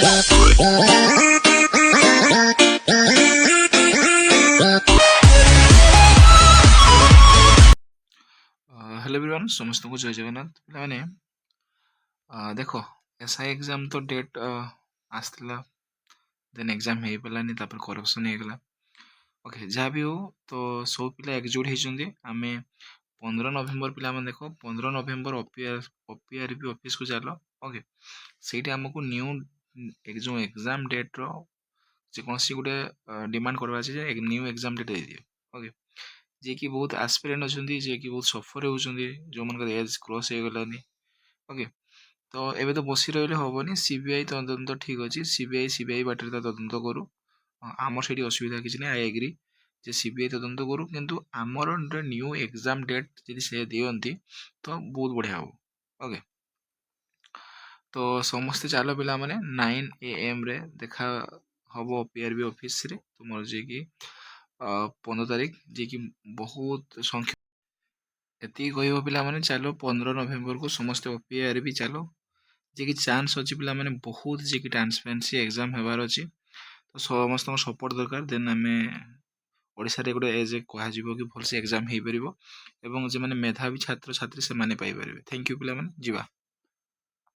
Hello everyone समस्त को जय जगन्नाथ पे देख एसआई एग्जाम तो डेट आसला देन एग्जाम हो पारानी करप्शन होगला ओके जहाँ भी हो तो सब पिला एकजुट होती आम 15 नवेम्बर पिला देख 15 नवेम्बर ओपीआरबी ऑफिस को चल ओके से आमको न्यू जो एग्जाम डेट रो जेकोसी गोटे डिमांड करवा अच्छे न्यू एग्जाम डेट दे दिए ओके जे कि बहुत एस्पिरेंट अच्छा जे कि बहुत सफर होती जो मन एज क्रॉस हो गलानी ओके तो एबे तो बसी रही हेनी सीबीआई तदंत ठीक अच्छे सीबीआई बाटर तदंत करू आमर से असुविधा किसी ना आई एग्री जे सीबीआई तदंत करू किंतु आमर न्यू एग्जाम डेट जी से दिखती तो बहुत बढ़िया हम ओके तो समस्ते चलो पिला माने 9 AM रे देखा हम पीआरबी ऑफिस रे तुम जे कि 15 तारीख जे कि बहुत संख्या एति कह पिला माने चलो 15 नवेम्बर को समस्त ओपीआरबी चलो जे कि चांस अच्छी पिला माने बहुत जे कि ट्रांसपेरेंसी एग्जाम हेबार अच्छी तो समस्त सपोर्ट दरकार देन आम ओडिशा रे गोटे एज कह कि भलसे एग्जाम हो पार एवं जो मैंने मेधावी छात्र छात्री से पाइपर थैंक यू पिला माने जीवा।